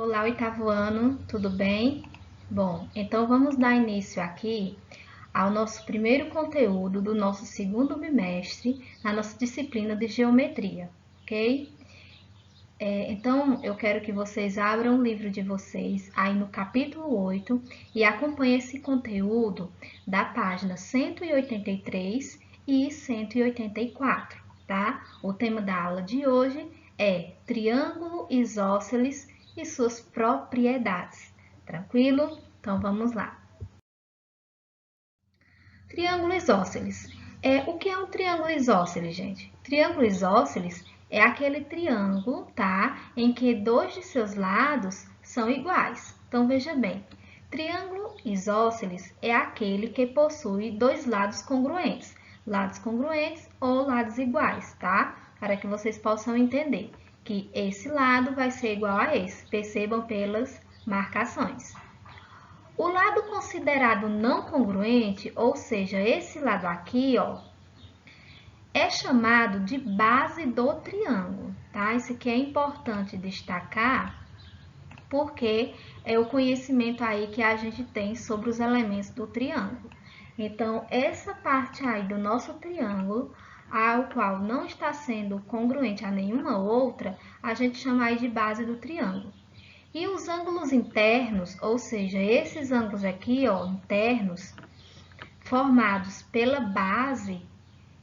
Olá, oitavo ano, tudo bem? Bom, então vamos dar início aqui ao nosso primeiro conteúdo do nosso segundo bimestre na nossa disciplina de geometria, ok? Então eu quero que vocês abram o livro de vocês aí no capítulo 8 e acompanhem esse conteúdo da página 183 e 184, tá? O tema da aula de hoje é triângulo isósceles e suas propriedades. Tranquilo? Então vamos lá. Triângulo isósceles. O que é um triângulo isósceles, gente? Triângulo isósceles é aquele triângulo, tá? Em que dois de seus lados são iguais. Então veja bem, triângulo isósceles é aquele que possui dois lados congruentes ou lados iguais, tá? Para que vocês possam entender que esse lado vai ser igual a esse. Percebam pelas marcações. O lado considerado não congruente, ou seja, esse lado aqui, ó, é chamado de base do triângulo, tá? Isso aqui é importante destacar, porque é o conhecimento aí que a gente tem sobre os elementos do triângulo. Então, essa parte aí do nosso triângulo, ao qual não está sendo congruente a nenhuma outra, a gente chama aí de base do triângulo. E os ângulos internos, ou seja, esses ângulos aqui, ó, internos, formados pela base,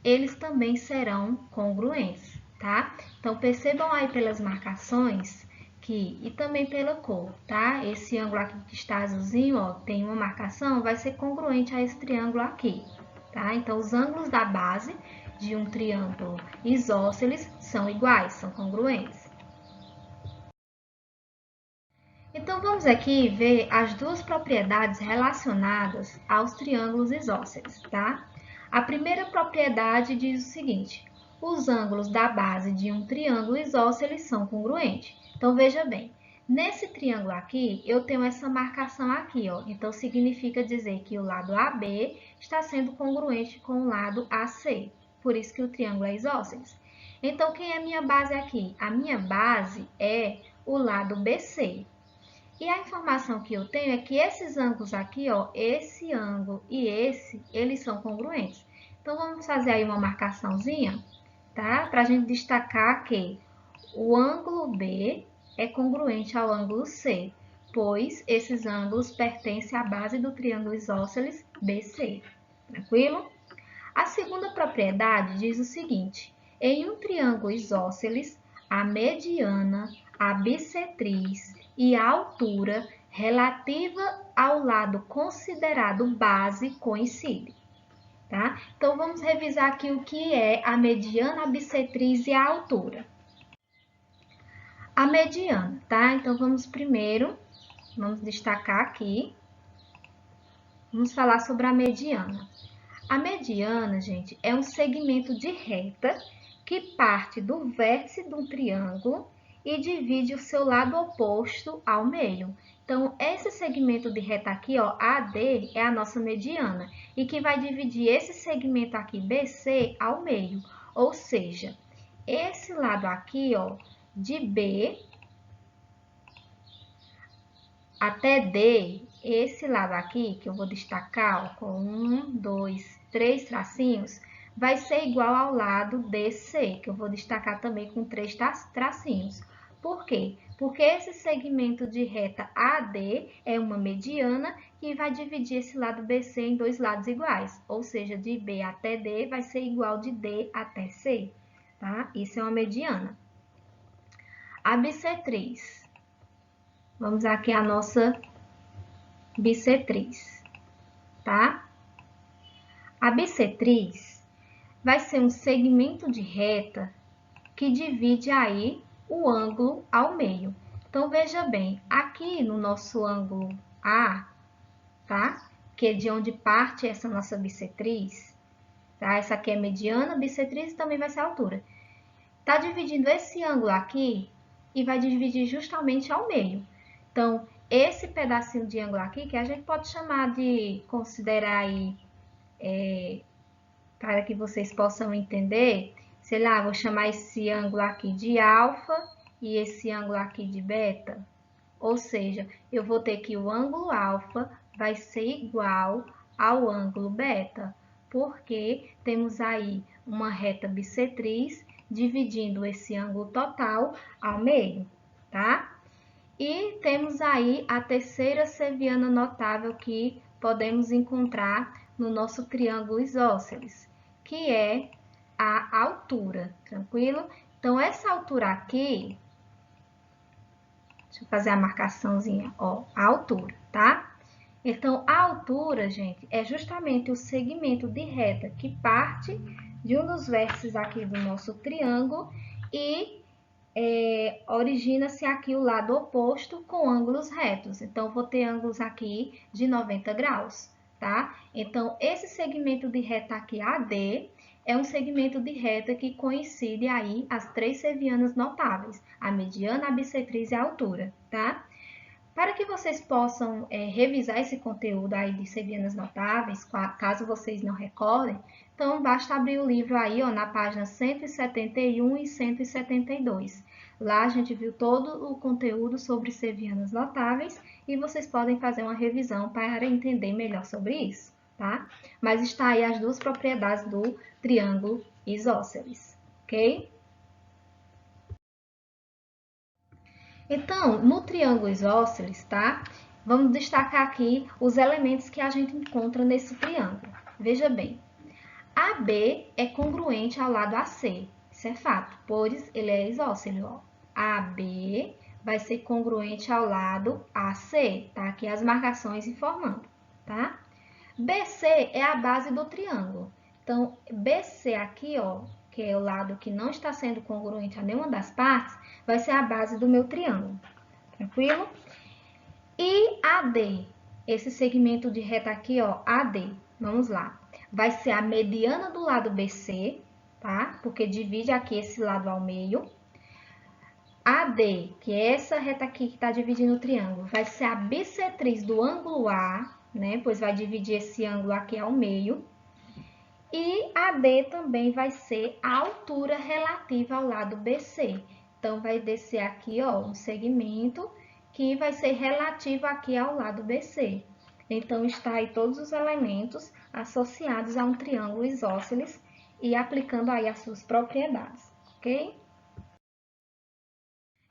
eles também serão congruentes, tá? Então, percebam aí pelas marcações e também pela cor, tá? Esse ângulo aqui que está azulzinho, ó, tem uma marcação, vai ser congruente a esse triângulo aqui, tá? Então, os ângulos da base de um triângulo isósceles são iguais, são congruentes. Então, vamos aqui ver as duas propriedades relacionadas aos triângulos isósceles, tá? A primeira propriedade diz o seguinte: os ângulos da base de um triângulo isósceles são congruentes. Então, veja bem, nesse triângulo aqui, eu tenho essa marcação aqui, ó. Então, significa dizer que o lado AB está sendo congruente com o lado AC. Por isso que o triângulo é isósceles. Então, quem é a minha base aqui? A minha base é o lado BC. E a informação que eu tenho é que esses ângulos aqui, ó, esse ângulo e esse, eles são congruentes. Então, vamos fazer aí uma marcaçãozinha, tá? Para a gente destacar que o ângulo B é congruente ao ângulo C, pois esses ângulos pertencem à base do triângulo isósceles BC. Tranquilo? A segunda propriedade diz o seguinte: em um triângulo isósceles, a mediana, a bissetriz e a altura relativa ao lado considerado base coincidem, tá? Então, vamos revisar aqui o que é a mediana, a bissetriz e a altura. A mediana, tá? Então, vamos destacar aqui, vamos falar sobre a mediana. A mediana, gente, é um segmento de reta que parte do vértice de um triângulo e divide o seu lado oposto ao meio. Então, esse segmento de reta aqui, ó, AD, é a nossa mediana, e que vai dividir esse segmento aqui, BC, ao meio. Ou seja, esse lado aqui, ó, de B até D, esse lado aqui, que eu vou destacar ó, com 1, 2, 3 tracinhos, vai ser igual ao lado DC, que eu vou destacar também com 3 tracinhos. Por quê? Porque esse segmento de reta AD é uma mediana que vai dividir esse lado BC em dois lados iguais, ou seja, de B até D vai ser igual de D até C, tá? Isso é uma mediana. A bissetriz. Vamos aqui a nossa bissetriz, tá? A bissetriz vai ser um segmento de reta que divide aí o ângulo ao meio. Então, veja bem, aqui no nosso ângulo A, tá? Que é de onde parte essa nossa bissetriz, tá? Essa aqui é mediana, bissetriz e também vai ser a altura. Tá dividindo esse ângulo aqui e vai dividir justamente ao meio. Então, esse pedacinho de ângulo aqui, que a gente pode chamar de considerar aí, para que vocês possam entender, sei lá, vou chamar esse ângulo aqui de alfa e esse ângulo aqui de beta, Ou seja, eu vou ter que o ângulo alfa vai ser igual ao ângulo beta, porque temos aí uma reta bissetriz dividindo esse ângulo total ao meio, tá? E temos aí a terceira seviana notável que podemos encontrar no nosso triângulo isósceles, que é a altura, tranquilo? Então, essa altura aqui, deixa eu fazer a marcaçãozinha, ó, a altura, tá? Então, a altura, gente, é justamente o segmento de reta que parte de um dos vértices aqui do nosso triângulo e origina-se aqui o lado oposto com ângulos retos. Então, vou ter ângulos aqui de 90 graus, tá? Então, esse segmento de reta aqui, AD, é um segmento de reta que coincide aí as três sevianas notáveis, a mediana, a bissetriz e a altura, tá? Para que vocês possam revisar esse conteúdo aí de sevianas notáveis, caso vocês não recordem, então basta abrir o livro aí, ó, na página 171 e 172. Lá a gente viu todo o conteúdo sobre sevianas notáveis e vocês podem fazer uma revisão para entender melhor sobre isso, tá? Mas está aí as duas propriedades do triângulo isósceles, ok? Então, no triângulo isósceles, tá? Vamos destacar aqui os elementos que a gente encontra nesse triângulo. Veja bem, AB é congruente ao lado AC, isso é fato, pois ele é isósceles, ó. AB vai ser congruente ao lado AC, tá? Aqui as marcações informando, tá? BC é a base do triângulo. Então, BC aqui, ó, que é o lado que não está sendo congruente a nenhuma das partes, vai ser a base do meu triângulo. Tranquilo? E AD, esse segmento de reta aqui, ó, AD, vamos lá. Vai ser a mediana do lado BC, tá? Porque divide aqui esse lado ao meio. AD, que é essa reta aqui que está dividindo o triângulo, vai ser a bissetriz do ângulo A, né? Pois vai dividir esse ângulo aqui ao meio. E AD também vai ser a altura relativa ao lado BC. Então, vai descer aqui, ó, um segmento que vai ser relativo aqui ao lado BC. Então, está aí todos os elementos associados a um triângulo isósceles e aplicando aí as suas propriedades, ok?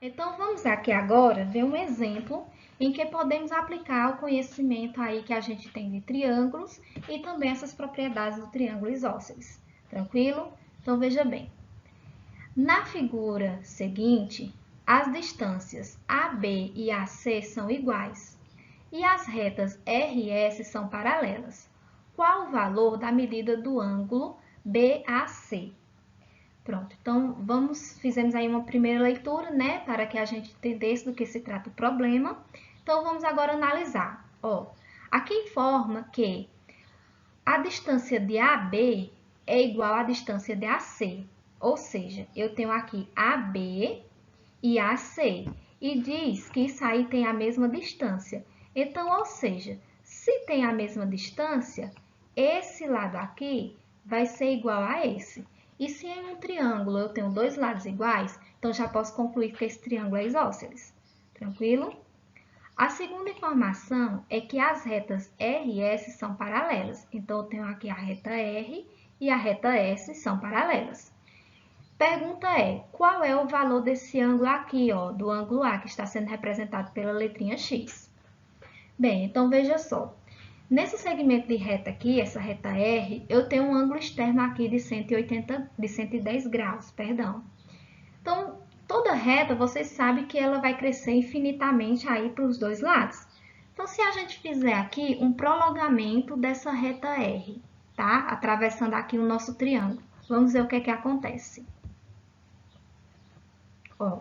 Então, vamos aqui agora ver um exemplo em que podemos aplicar o conhecimento aí que a gente tem de triângulos e também essas propriedades do triângulo isósceles. Tranquilo? Então, veja bem. Na figura seguinte, as distâncias AB e AC são iguais e as retas R e S são paralelas. Qual o valor da medida do ângulo BAC? Pronto, então fizemos aí uma primeira leitura, né, para que a gente entendesse do que se trata o problema. Então, vamos agora analisar. Ó, aqui informa que a distância de AB é igual à distância de AC, ou seja, eu tenho aqui AB e AC, e diz que isso aí tem a mesma distância. Então, ou seja, se tem a mesma distância, esse lado aqui vai ser igual a esse. E se em um triângulo eu tenho dois lados iguais, então já posso concluir que esse triângulo é isósceles. Tranquilo? A segunda informação é que as retas R e S são paralelas. Então, eu tenho aqui a reta R e a reta S são paralelas. Pergunta é, qual é o valor desse ângulo aqui, ó, do ângulo A, que está sendo representado pela letrinha X? Bem, então veja só. Nesse segmento de reta aqui, essa reta R, eu tenho um ângulo externo aqui de 110 graus, perdão. Então, toda reta, vocês sabem que ela vai crescer infinitamente aí para os dois lados. Então, se a gente fizer aqui um prolongamento dessa reta R, tá? Atravessando aqui o nosso triângulo. Vamos ver o que é que acontece. Ó,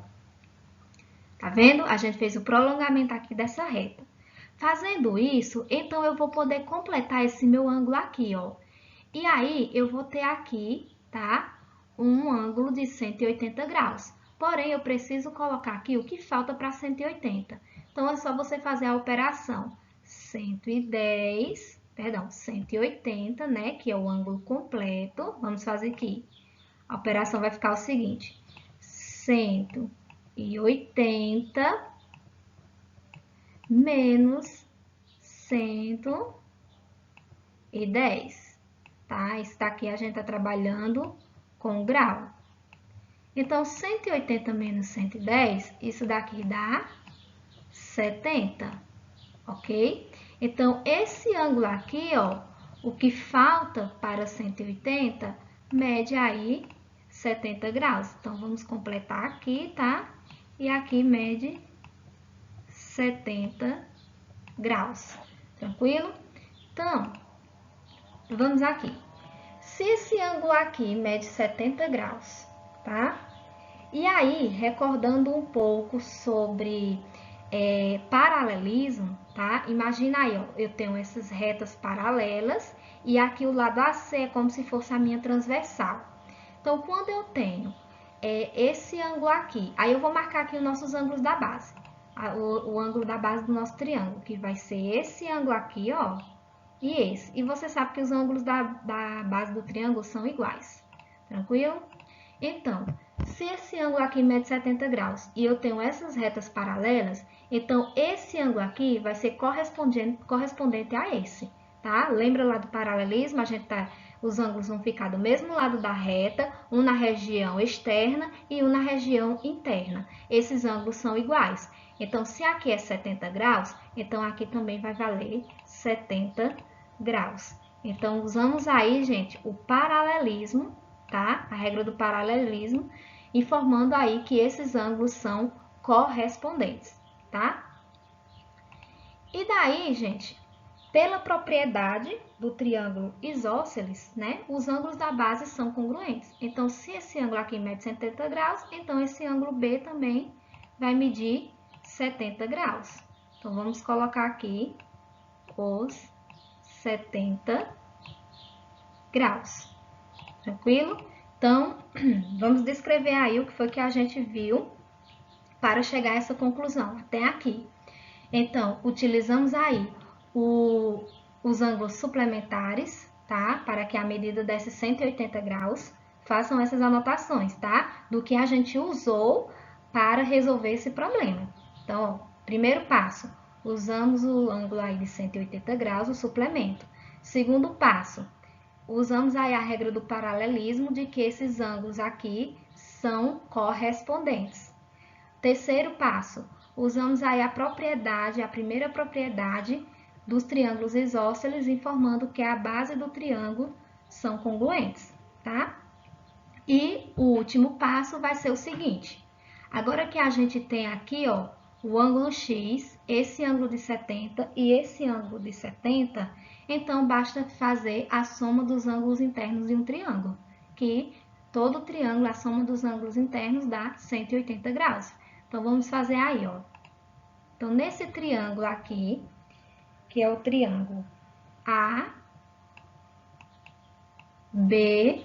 tá vendo? A gente fez o prolongamento aqui dessa reta. Fazendo isso, então eu vou poder completar esse meu ângulo aqui, ó. E aí, eu vou ter aqui, tá? Um ângulo de 180 graus. Porém, eu preciso colocar aqui o que falta para 180. Então, é só você fazer a operação 180, né? Que é o ângulo completo. Vamos fazer aqui. A operação vai ficar o seguinte: 180 menos 110, tá? Isso daqui a gente está trabalhando com grau. Então, 180 menos 110, isso daqui dá 70, ok? Então, esse ângulo aqui, ó, o que falta para 180, mede aí 70 graus. Então, vamos completar aqui, tá? E aqui mede 70 graus. Tranquilo? Então, vamos aqui. Se esse ângulo aqui mede 70 graus, tá? E aí, recordando um pouco sobre paralelismo, tá? Imagina aí, ó, eu tenho essas retas paralelas e aqui o lado AC é como se fosse a minha transversal. Então, quando eu tenho esse ângulo aqui, aí eu vou marcar aqui os nossos ângulos da base. O ângulo da base do nosso triângulo, que vai ser esse ângulo aqui, ó, e esse. E você sabe que os ângulos da base do triângulo são iguais. Tranquilo? Então, se esse ângulo aqui mede 70 graus e eu tenho essas retas paralelas, então esse ângulo aqui vai ser correspondente a esse, tá? Lembra lá do paralelismo? Os ângulos vão ficar do mesmo lado da reta, um na região externa e um na região interna. Esses ângulos são iguais. Então, se aqui é 70 graus, então aqui também vai valer 70 graus. Então, usamos aí, gente, o paralelismo, tá? A regra do paralelismo, informando aí que esses ângulos são correspondentes, tá? E daí, gente, pela propriedade do triângulo isósceles, né? Os ângulos da base são congruentes. Então, se esse ângulo aqui mede 70 graus, então esse ângulo B também vai medir 70 graus. Então, vamos colocar aqui os 70 graus. Tranquilo? Então, vamos descrever aí o que foi que a gente viu para chegar a essa conclusão, até aqui. Então, utilizamos aí os ângulos suplementares, tá? Para que a medida desse 180 graus. Façam essas anotações, tá? Do que a gente usou para resolver esse problema. Então, ó, primeiro passo, usamos o ângulo aí de 180 graus, o suplemento. Segundo passo, usamos aí a regra do paralelismo de que esses ângulos aqui são correspondentes. Terceiro passo, usamos aí a primeira propriedade dos triângulos isósceles, informando que a base do triângulo são congruentes, tá? E o último passo vai ser o seguinte, agora que a gente tem aqui, ó, o ângulo X, esse ângulo de 70 e esse ângulo de 70, então basta fazer a soma dos ângulos internos de um triângulo, que todo triângulo, a soma dos ângulos internos dá 180 graus. Então, vamos fazer aí, ó. Então, nesse triângulo aqui, que é o triângulo A, B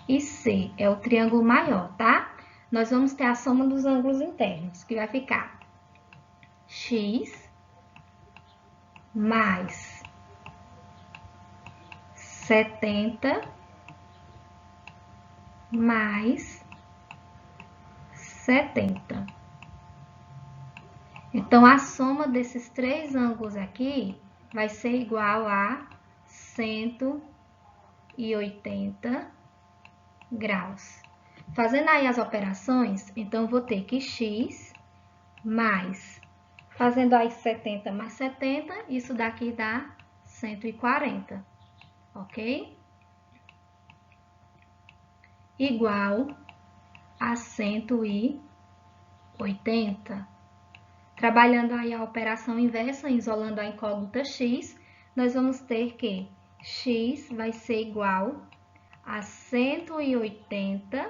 e C, é o triângulo maior, tá? Nós vamos ter a soma dos ângulos internos, que vai ficar X mais 70 mais 70. Então, a soma desses três ângulos aqui vai ser igual a 180 graus. Fazendo aí as operações, então, eu vou ter que x mais, fazendo aí 70 mais 70, isso daqui dá 140, ok? Igual a 180. Trabalhando aí a operação inversa, isolando a incógnita x, nós vamos ter que x vai ser igual a 180,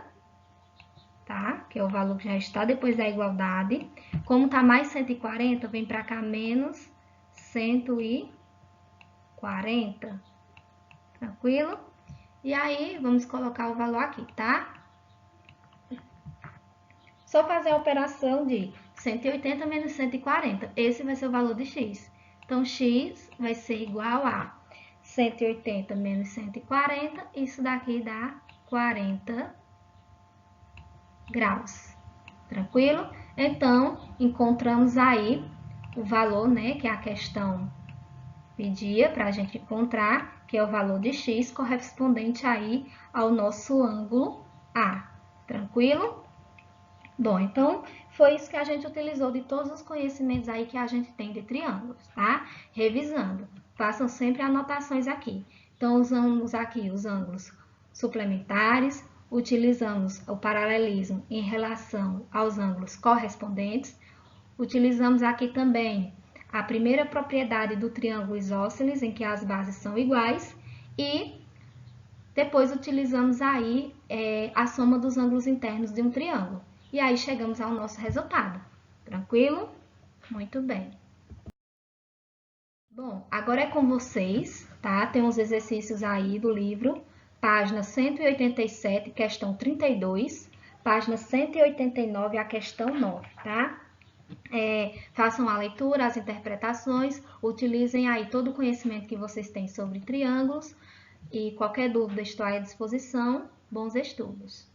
tá? Que é o valor que já está depois da igualdade. Como tá mais 140, vem para cá menos 140. Tranquilo? E aí, vamos colocar o valor aqui, tá? Só fazer a operação de 180 menos 140. Esse vai ser o valor de x. Então, x vai ser igual a 180 menos 140. Isso daqui dá 40 graus. Tranquilo? Então, encontramos aí o valor, né, que a questão pedia para a gente encontrar, que é o valor de x correspondente aí ao nosso ângulo A. Tranquilo? Bom, então foi isso que a gente utilizou de todos os conhecimentos aí que a gente tem de triângulos, tá? Revisando, façam sempre anotações aqui. Então, usamos aqui os ângulos suplementares, utilizamos o paralelismo em relação aos ângulos correspondentes, utilizamos aqui também a primeira propriedade do triângulo isósceles, em que as bases são iguais, e depois utilizamos aí a soma dos ângulos internos de um triângulo. E aí chegamos ao nosso resultado. Tranquilo? Muito bem. Bom, agora é com vocês, tá? Tem uns exercícios aí do livro, página 187, questão 32, página 189, a questão 9, tá? Façam a leitura, as interpretações, utilizem aí todo o conhecimento que vocês têm sobre triângulos e qualquer dúvida estou à disposição. Bons estudos!